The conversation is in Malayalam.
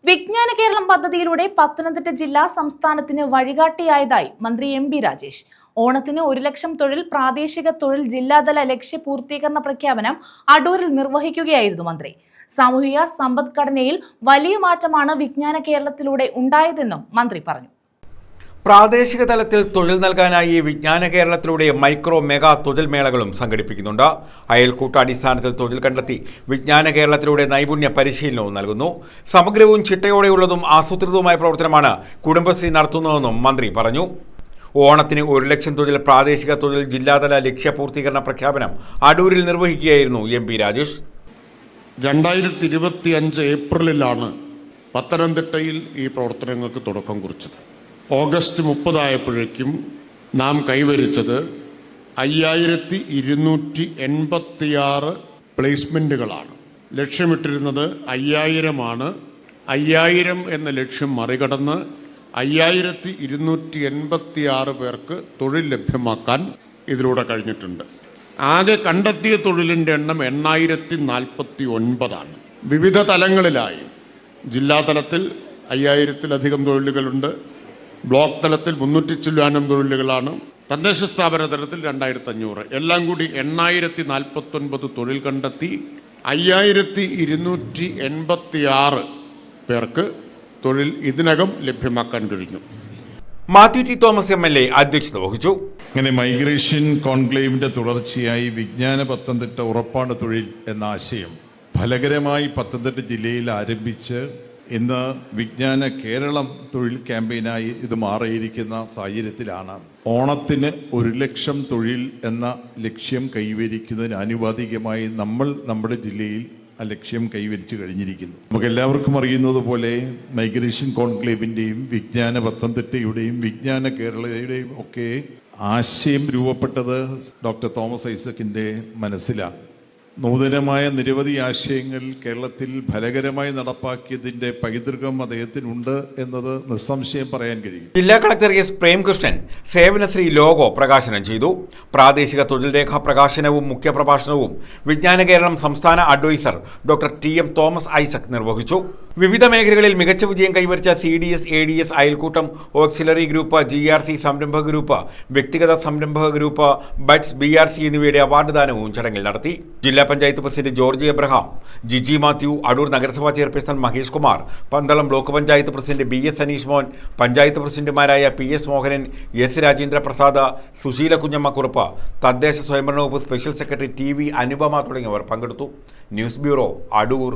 വിജ്ഞാന കേരളം പദ്ധതിയിലൂടെ പത്തനംതിട്ട ജില്ല സംസ്ഥാനത്തിന് വഴികാട്ടിയായതായി മന്ത്രി എം.ബി. രാജേഷ്. ഓണത്തിന് 1 ലക്ഷം തൊഴിൽ പ്രാദേശിക തൊഴിൽ ജില്ലാതല ലക്ഷ്യപൂർത്തീകരണ പ്രഖ്യാപനം അടൂരിൽ നിർവഹിക്കുകയായിരുന്നു മന്ത്രി. സാമൂഹിക സമ്പദ്ഘടനയിൽ വലിയ മാറ്റമാണ് വിജ്ഞാന കേരളത്തിലൂടെ ഉണ്ടായതെന്നും മന്ത്രി പറഞ്ഞു. പ്രാദേശിക തലത്തിൽ തൊഴിൽ നൽകാനായി വിജ്ഞാന കേരളത്തിലൂടെ മൈക്രോ മെഗാ തൊഴിൽ മേളകളും സംഘടിപ്പിക്കുന്നുണ്ട്. അയൽക്കൂട്ടാടിസ്ഥാനത്തിൽ തൊഴിൽ കണ്ടെത്തി വിജ്ഞാന കേരളത്തിലൂടെ നൈപുണ്യ പരിശീലനവും നൽകുന്നു. സമഗ്രവും ചിട്ടയോടെയുള്ളതും ആസൂത്രിതവുമായ പ്രവർത്തനമാണ് കുടുംബശ്രീ നടത്തുന്നതെന്നും മന്ത്രി പറഞ്ഞു. ഓണത്തിന് 1 ലക്ഷം തൊഴിൽ പ്രാദേശിക തൊഴിൽ ജില്ലാതല ലക്ഷ്യപൂർത്തീകരണ പ്രഖ്യാപനം അടൂരിൽ നിർവഹിക്കുകയായിരുന്നു എം.പി. രാജേഷ്. 2025 ഏപ്രിലിലാണ് പത്തനംതിട്ടയിൽ ഈ പ്രവർത്തനങ്ങൾക്ക് തുടക്കം കുറിച്ചത്. ഓഗസ്റ്റ് 30 ആയപ്പോഴേക്കും നാം കൈവരിച്ചത് 5286 പ്ലേസ്മെൻറ്റുകളാണ്. ലക്ഷ്യമിട്ടിരുന്നത് 5000 ആണ്. 5000 എന്ന ലക്ഷ്യം മറികടന്ന് 5286 പേർക്ക് തൊഴിൽ ലഭ്യമാക്കാൻ ഇതിലൂടെ കഴിഞ്ഞിട്ടുണ്ട്. ആകെ കണ്ടെത്തിയ തൊഴിലിൻ്റെ എണ്ണം 8049 വിവിധ തലങ്ങളിലായി. ജില്ലാതലത്തിൽ 5000-ലധികം തൊഴിലുകളുണ്ട്. ബ്ലോക്ക് തലത്തിൽ 300 ചില്ലാനം തൊഴിലുകളാണ്. തദ്ദേശ സ്ഥാപന തലത്തിൽ 2500. എല്ലാം കൂടി 8049 തൊഴിൽ കണ്ടെത്തി 5286 പേർക്ക് തൊഴിൽ ഇതിനകം ലഭ്യമാക്കാൻ കഴിഞ്ഞു. Mathew T Thomas MLA. അധ്യക്ഷത വഹിച്ചു. അങ്ങനെ മൈഗ്രേഷൻ കോൺക്ലേവിൻ്റെ തുടർച്ചയായി വിജ്ഞാന പത്തനംതിട്ട ഉറപ്പാണ് തൊഴിൽ എന്ന ആശയം ഫലകരമായി പത്തനംതിട്ട ജില്ലയിൽ ആരംഭിച്ച് ഇന്ന് വിജ്ഞാന കേരളം തൊഴിൽ ക്യാമ്പയിനായി ഇത് മാറിയിരിക്കുന്ന സാഹചര്യത്തിലാണ് ഓണത്തിന് 1 ലക്ഷം തൊഴിൽ എന്ന ലക്ഷ്യം കൈവരിക്കുന്നതിന് ആനുപാതികമായി നമ്മുടെ ജില്ലയിൽ ആ ലക്ഷ്യം കൈവരിച്ചു കഴിഞ്ഞിരിക്കുന്നു. നമുക്ക് എല്ലാവർക്കും അറിയുന്നത് പോലെ മൈഗ്രേഷൻ കോൺക്ലേവിൻ്റെയും വിജ്ഞാന പത്തനംതിട്ടയുടെയും വിജ്ഞാന കേരളയുടെയും ഒക്കെ ആശയം രൂപപ്പെട്ടത് ഡോക്ടർ തോമസ് ഐസക്കിൻ്റെ മനസ്സിലാണ്. നൂതനമായ നിരവധി ആശയങ്ങൾ കേരളത്തിൽ ഫലകരമായി നടപ്പാക്കിയതിൻ്റെ പൈതൃകം അദ്ദേഹത്തിനുണ്ട് എന്നത് നിസ്സംശയം പറയാൻ കഴിയും. ജില്ലാ collector S Premkrishnan Sevanasree logo പ്രകാശനം ചെയ്തു. പ്രാദേശിക തൊഴിൽ രേഖ പ്രകാശനവും മുഖ്യപ്രഭാഷണവും വിജ്ഞാന കേരളം സംസ്ഥാന adviser doctor T M. Thomas Isaac നിർവഹിച്ചു. വിവിധ മേഖലകളിൽ മികച്ച വിജയം കൈവരിച്ച CDS, ADS, അയൽക്കൂട്ടം, ഓക്സിലറി ഗ്രൂപ്പ്, GRC സംരംഭക ഗ്രൂപ്പ്, വ്യക്തിഗത സംരംഭക ഗ്രൂപ്പ്, ബഡ്സ്, BRC എന്നിവയുടെ അവാർഡ് ദാനവും ചടങ്ങിൽ നടത്തി. ജില്ലാ പഞ്ചായത്ത് പ്രസിഡന്റ് ജോർജ് എബ്രഹാം, ജിജി മാത്യു, അടൂർ നഗരസഭാ chairperson Mahesh Kumar, Pandalam block panchayat president BS Saneesh Mon, panchayat പ്രസിഡന്റുമാരായ PS മോഹനൻ, S രാജേന്ദ്ര പ്രസാദ്, സുശീല കുഞ്ഞമ്മ കുറുപ്പ്, തദ്ദേശ സ്വയംഭരണ വകുപ്പ് സ്പെഷ്യൽ സെക്രട്ടറി TV അനുപമ തുടങ്ങിയവർ പങ്കെടുത്തു. News bureau, Adoor.